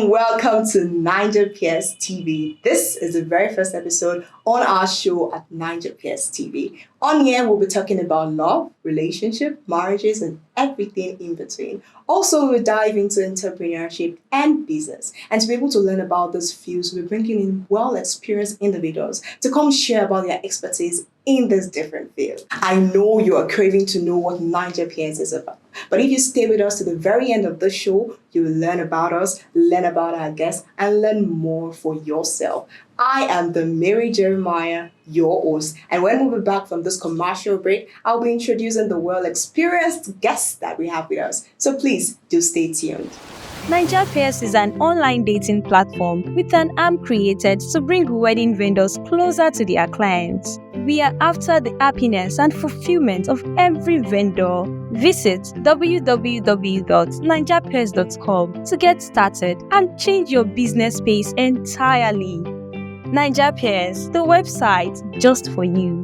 and welcome to Naija Pairs TV. This is the very first episode on our show at Naija Pairs TV. On here, we'll be talking about love, relationship, marriages, and everything in between. Also, we'll dive into entrepreneurship and business. And to be able to learn about those fields, we're bringing in well-experienced individuals to come share about their expertise in this different field. I know you are craving to know what Naija Pairs is about. But if you stay with us to the very end of the show, you will learn about us, learn about our guests, and learn more for yourself. I am the Mary Jeremiah, your host. And when we'll be back from this commercial break, I'll be introducing the well-experienced guests that we have with us. So please do stay tuned. Naija Pairs is an online dating platform with an arm created to bring wedding vendors closer to their clients. We are after the happiness and fulfillment of every vendor. Visit www.naijapairs.com to get started and change your business space entirely. Naija Pairs, the website just for you.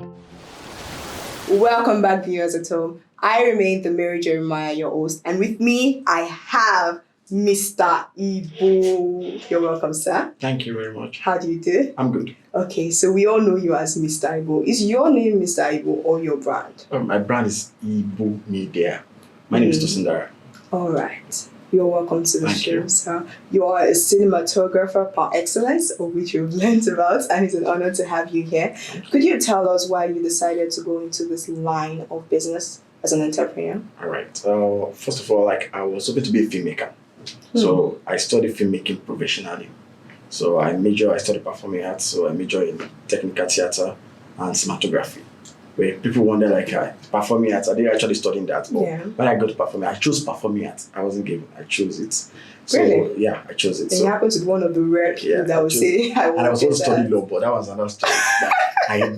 Welcome back, viewers at home. I remain the Mary Jeremiah, your host, and with me, I have Mr. Ibo. You're welcome, sir. Thank you very much. How do you do? I'm good. Okay, so we all know you as Mr. Ibo. Is your name Mr. Ibo or your brand? My brand is Ibo Media. My name is Tosin Dara. All right. You're welcome to the Thank show, you. sir. You are a cinematographer par excellence, of which you've learned about, and it's an honor to have you here. Could you tell us why you decided to go into this line of business as an entrepreneur? All right. First of all, I was hoping to be a filmmaker. So I studied filmmaking professionally. So I studied performing arts, so I major in technical theater and cinematography. Where people wonder performing arts, are they actually studying that? But when I got to performing, I chose performing arts. I wasn't given, I chose it. So Really? yeah, I chose it. And you happen to be one of the rare people that would say, I was also studying law, but that was another story. I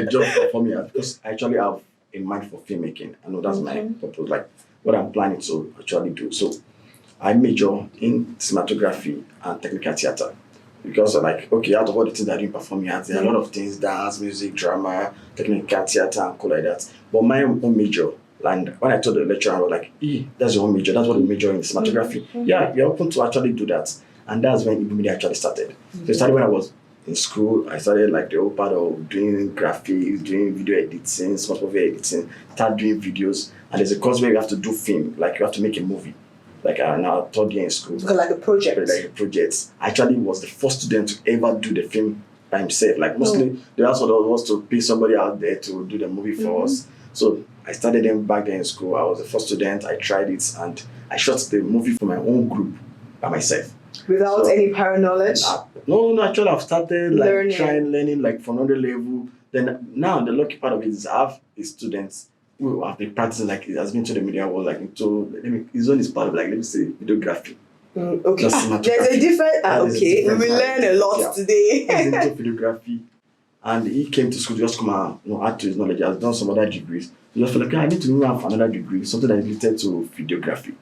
just performing arts because I actually have in mind for filmmaking. I know that's my purpose, what I'm planning to actually do. So I major in cinematography and technical theater because out of all the things I do in performing arts, there are a lot of things: dance, music, drama, technical theater, and cool like that. But my own major, and when I told the lecturer, I was like, that's your own major. That's what we major in cinematography. Yeah, you're open to actually do that. And that's when Ibo Media actually started. So it started when I was in school. I started the whole part of doing graphics, doing video editing, small video editing, start doing videos. And there's a course where you have to do film, you have to make a movie. Now third year in school. Like a project. Like a project. I actually was the first student to ever do the film by himself. Mostly the answer was to pay somebody out there to do the movie for us. So I started them back then in school. I was the first student. I tried it and I shot the movie for my own group by myself. Without any prior knowledge? No, actually I've started learning from another level. Then now the lucky part of it is I have the students who have been practicing it has been to the media world his own is part of let me say videography. Okay. There's a different we will learn a lot today. He's into videography and he came to school to just come and add to his knowledge. He has done some other degrees. He just felt I need to have another degree, something that is related to videography.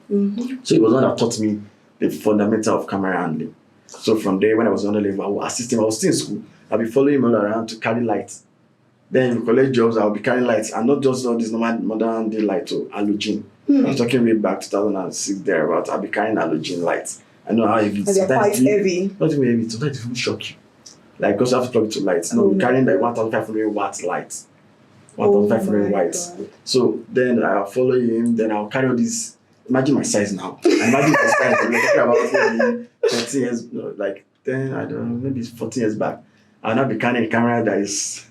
So it was one that taught me the fundamental of camera handling. So from there, when I was on the level, I would assist him. I was still in school. I'll be following him all around to carry lights. Then in college jobs, I'll be carrying lights, and not just all this normal modern day light to halogen. I was talking way back 2006 thereabout. I'll be carrying halogen lights. I know how heavy it is. They're quite heavy. Not even heavy. Sometimes it will shock you. Because you have to plug it to lights. No, we're carrying 1,500 watts lights. 1,500 watts. So then I'll follow him. Then I'll carry all these. Imagine my size now. Imagine my size. We're talking about maybe 13 years, then I don't know, maybe 14 years back. I'll now be carrying a camera that is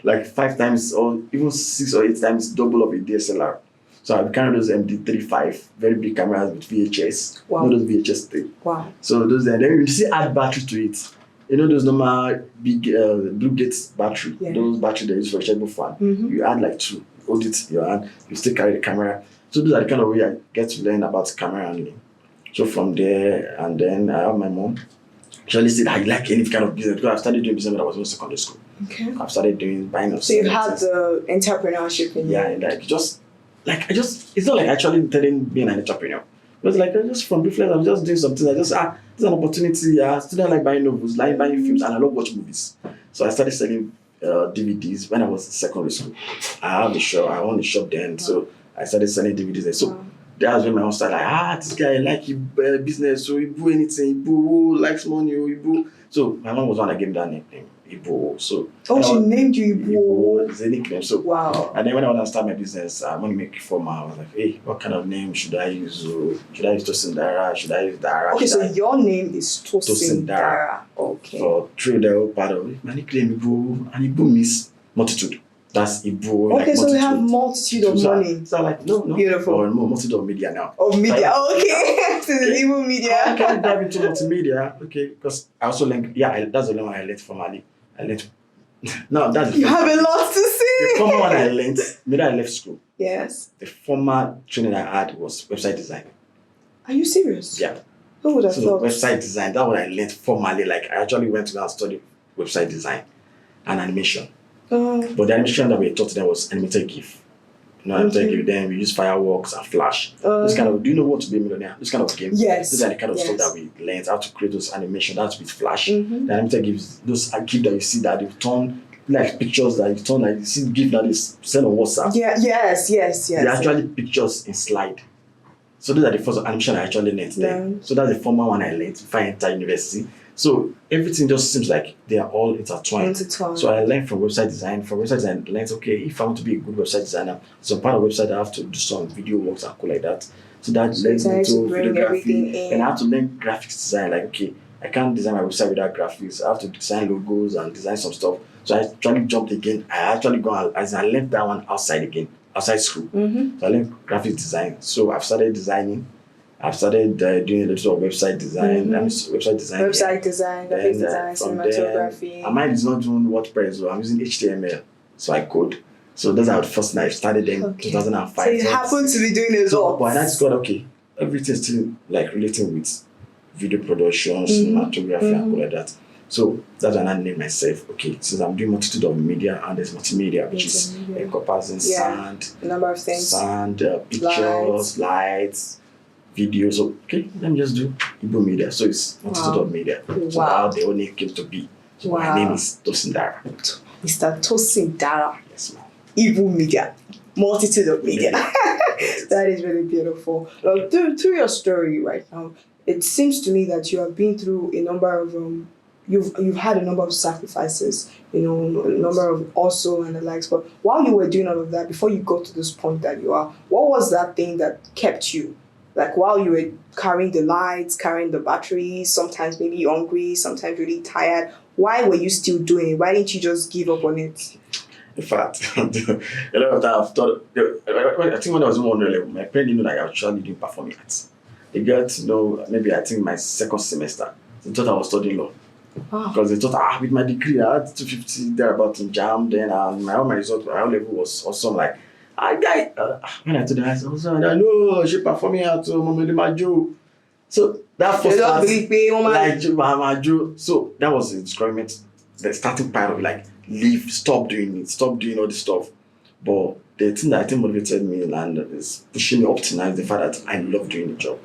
5 times or even 6 or 8 times double of a DSLR. So I've carried those MD35, very big cameras with VHS. Wow. Those VHS thing. Wow. So those then you see add battery to it. Those normal big Blue Gates battery. Yeah. Those battery they use for a chargeable fan. You add 2, hold it in your hand, you still carry the camera. So those are the kind of way I get to learn about camera handling. So from there, and then I have my mom. She always said, I like any kind of business because I've started doing business when I was in secondary school. Okay. I've started buying of. So you had the entrepreneurship in you. Yeah, and it's not actually intending being an entrepreneur. It was just from reflex, I was just doing something. This is an opportunity. I still like buying novels, like buying films, and I love watching movies. So I started selling DVDs when I was in secondary school. I owned a shop then, so I started selling DVDs there. So that's when my mom started like, this guy like business, so he do anything, he do likes money, he do. So my mom was one that gave me that nickname, Ibo. So she named you Ibo. It's a nickname. So wow. And then when I want to start my business, I want to make it formal. I was like, hey, what kind of name should I use? Should I use Tosin Dara? Should I use Dara? Okay, so your name is Tosin Dara. Okay. So through the whole part of it, my nickname Ibo, and Ibo means multitude. That's Ibo. Okay, like so we have multitude of money. So I'm like, no. Beautiful. Or more multitude of media now. Of media, okay. So the Ibo media. I can't dive into multimedia, okay, because I also learned, that's the only one I learned formally. No, that's you have a lot to say. The former one I learned, maybe I left school. Yes. The former training I had was website design. Are you serious? Yeah. Who would have thought? Website design, that's what I learned formally. Like I actually went to go and study website design and animation. But the animation that we taught them was animated GIF. Animated GIF. Then we use fireworks and Flash. This kind of, do you know what to be a millionaire? This kind of game. Yes. These are the kind of stuff that we learned, how to create those animation. That's with Flash. The animated GIFs, those GIF that you see that you've turned like pictures that you've turned, like you see GIF that is sent on WhatsApp. Yeah. Yes. They're actually pictures in slide. So those are the first animation I actually learned then. So that's the former one I learned before I entered university. So everything just seems like they are all intertwined. So I learned from website design. From website design, I learned, okay, if I want to be a good website designer, some part of website I have to do some video works and cool like that. So that led me to videography. And I have to learn graphics design. Like, okay, I can't design my website without graphics. I have to design logos and design some stuff. So I actually jumped again. I actually I learned that one outside school. So I learned graphic design. So I've started designing. I've started doing a little of website design. Website design, graphic design, cinematography. Mine is not doing WordPress, so I'm using HTML. So I code. So those are the first night. I started in 2005. So you happen to be doing a lot. But I just got, okay, everything's still like relating with video production, cinematography, and all like that. So that's when I named myself, okay, since I'm doing multitude of media and there's multimedia, which is encompassing sound, a number of things, pictures, lights, videos. So, okay, let me just do Ibo media. So it's multitude of media. So how the whole name came to be. So my name is Tosin Dara. Mr. Tosin Dara. Yes, ma'am. Ibo media. Multitude of media. That is really beautiful. Well, through your story right now, it seems to me that you have been through a number of you've had a number of sacrifices, a number of hustle and the likes. But while you were doing all of that, before you got to this point that you are, what was that thing that kept you? Like while you were carrying the lights, carrying the batteries, sometimes maybe hungry, sometimes really tired, why were you still doing it? Why didn't you just give up on it? In fact, a lot of time I've thought, I think when I was in 100 level, my parents didn't know that I actually didn't perform arts. They got to know, maybe I think my second semester, they thought I was studying law. Because they thought, with my degree, I had 250 thereabout in JAM, then my result, my level was awesome. Like, when I told them, I said, I know, she performing at Majo. So that first part, so that was the discouragement, the starting part of like, leave, stop doing all this stuff. But the thing that I think motivated me and is pushing me up to now is the fact that I love doing the job,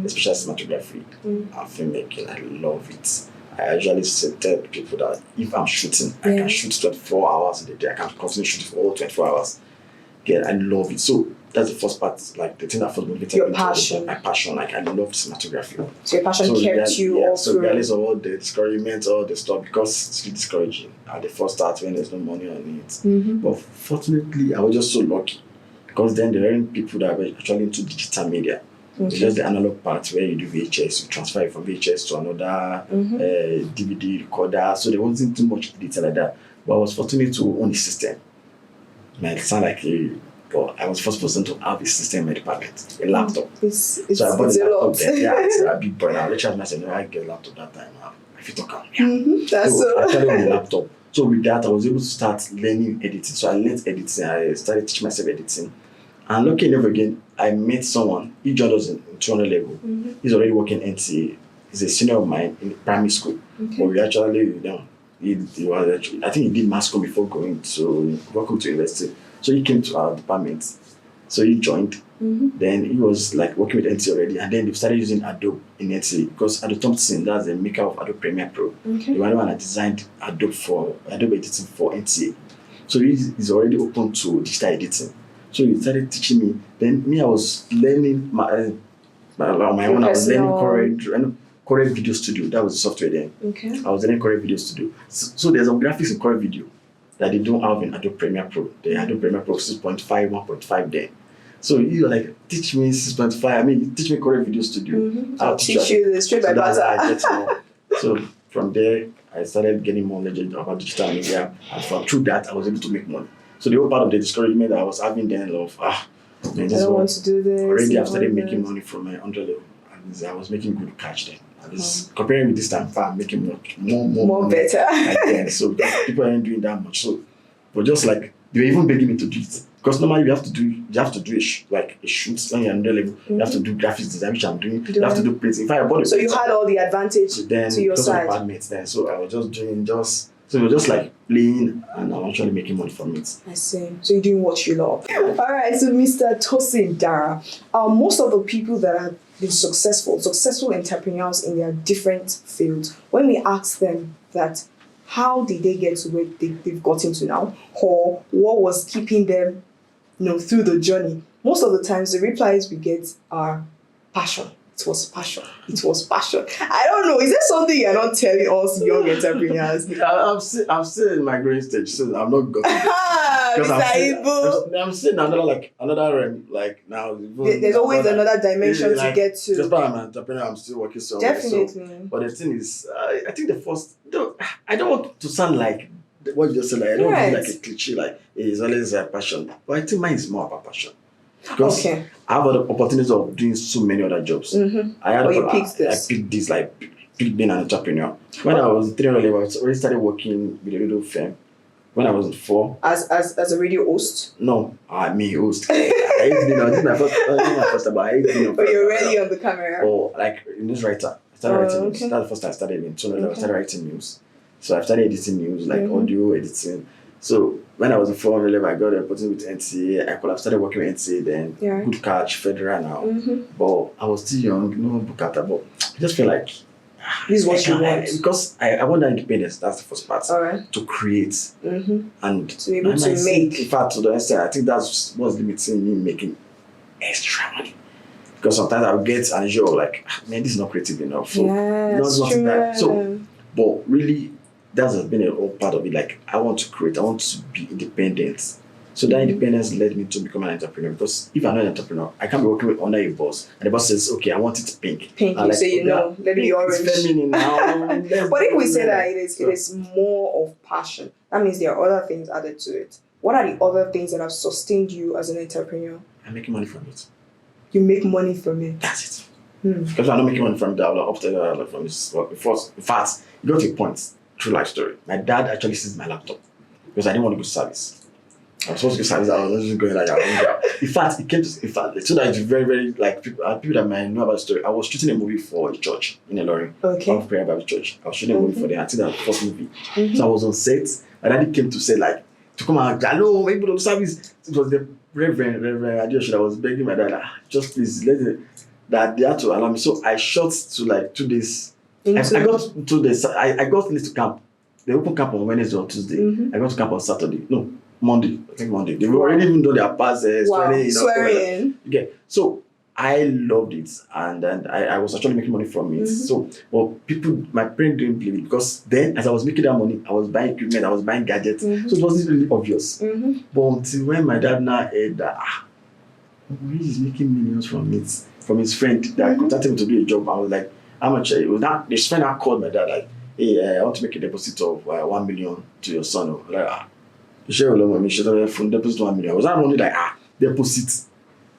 especially cinematography and filmmaking. I love it. I usually tell people that if I'm shooting, I can shoot 24 hours in a day. I can continue shooting for all 24 hours. Yeah, I love it. So that's the first part, like the thing that first motivated me. Your passion. My passion, like I love cinematography. So your passion kept you all through. So regardless of all the discouragement, all the stuff, because it's really discouraging at the first start when there's no money on it. But fortunately, I was just so lucky because then there weren't people that were actually into digital media. It's just the analog part where you do VHS, you transfer it from VHS to another DVD recorder. So there wasn't too much detail like that. But I was fortunate to own the system. It might sound like but I was the first person to have a system in my department, a laptop. So I bought a laptop there. Yeah, it's a big boy. Now lecturers might say, no, I get a laptop that time. If you talk about I actually own a laptop. So with that, I was able to start learning editing. So I learned editing. I started teaching myself editing. And lucky enough again, I met someone. He joined us in 200 level. He's already working NCA. He's a senior of mine in primary school. But we actually, he was actually, I think he did mass comm before going to welcome to university. So he came to our department. So he joined. Then he was like working with NCA already. And then they started using Adobe in NCA because Adobe Thompson, that's the maker of Adobe Premiere Pro. The one that designed Adobe editing for NCA. So he's already open to digital editing. So he started teaching me. Then me, I was learning my own. I was learning Corel Video Studio. That was the software then. Okay. I was learning Corel Video Studio. So there's some graphics in Corel Video that they don't have in Adobe Premiere Pro. The Adobe Premiere Pro 6.5, 1.5 then. So you were like, teach me 6.5. I mean, you teach me Corel Video Studio. I'll teach you the straight by buzzer. I get more. So from there, I started getting more knowledge about digital media, and through that, I was able to make money. So the whole part of the discouragement that I was having then of man, I don't want to do this. Already, I started making money from my 100 level, and I was making good cash then. At least comparing with this time, I'm making more money better. Like then. So people aren't doing that much. So, but just like they were even begging me to do it. Because normally you have to do a shoot when you're on the level. You have to do graphics design, which I'm doing. You have to do printing. In fact, I bought so you had all the advantage to your side. Then, so I was just doing so it was just like playing, and I'm actually making money from it. I see. So you're doing what you love. All right. So Mr. Tosin, Dara, most of the people that have been successful entrepreneurs in their different fields, when we ask them that, how did they get to where they've gotten to now, or what was keeping them, through the journey? Most of the times, the replies we get are passion. It was passion. I don't know. Is there something you're not telling us young entrepreneurs? I'm still in my growing stage, so I'm not got. I'm still another now. There's always another dimension to get to. Just because I'm an entrepreneur, I'm still working so. Definitely. So, but the thing is, I think I don't want to sound like what you just said. Like, I don't want to be like a cliche. Like it's always a passion, but I think mine is more about passion. Because I have the opportunity of doing so many other jobs. I picked this, being an entrepreneur. When I was 300 level, I already started working with a radio firm. When I was 4. As a radio host? No, me host. I hate being on. This is my first, but I hate being on. But you're already on the camera. Or like news writer. I started writing news. That's the first time I started in 200. I started writing news. So I started editing news, like audio editing. So when I was in 400 level, I got an opportunity with NCA. I could have started working with NCA then. Good catch, federal now. But I was still young, no bukata. But I just feel like this is what you want. Because I want that independence. That's the first part. To create and to be able to make. In fact, to the extent, I think that's what's limiting me making extra money. Because sometimes I'll get unsure, like, man, this is not creative enough. So, but really, that has been a whole part of it. Like, I want to create, I want to be independent. So that independence led me to become an entrepreneur. Because if I'm not an entrepreneur, I can't be working under a boss. And the boss says, okay, I want it pink. Pink, you say, let it be orange. It's feminine now. But if we say that it is more of passion, that means there are other things added to it. What are the other things that have sustained you as an entrepreneur? I'm making money from it. You make money from it? That's it. Because I'm not making money from it, I'll upstairs from this. In fact, it got to a point. True life story. My dad actually seized my laptop because I didn't want to go to service. I was supposed to go service. I was just going like that. In fact, so that it's very, very like people that might know about the story. I was shooting a movie for a church in Ilorin. Of Prayer Bible Church. I was shooting a movie for them. I think that was the first movie. So I was on set. My daddy came to say to come and hello, maybe to service. It was the Reverend Adioshi that was begging my dad, just please that they had to allow me. So I shot to 2 days. I got 2 days. I got to camp. They opened camp on Wednesday or Tuesday. I got to camp on Saturday. No, Monday. I think Monday. They were already even though their past swearing. So I loved it, and I was actually making money from it. So, but my parents didn't believe it because then, as I was making that money, I was buying equipment, I was buying gadgets. So it wasn't really obvious. But until when my dad now heard that, he is making millions from it, from his friend that contacted me to do a job, I was like, how much? It was that his friend that called my dad like, hey, I want to make a deposit of 1 million to your son. Like, you share along with me, she from deposit 1 million. I was not only like, deposit.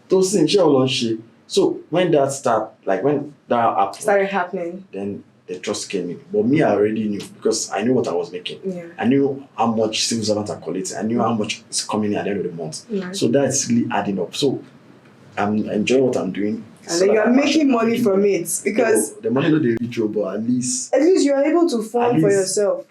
Tosin, share along she. So when that started happening, then the trust came in. But me, I already knew because I knew what I was making. I knew how much civil servants are collecting. I knew how much is coming in at the end of the month. So that's really adding up. So I'm enjoying what I'm doing. And then you are making money from it because the money not the ritual, but at least you are able to fund for yourself.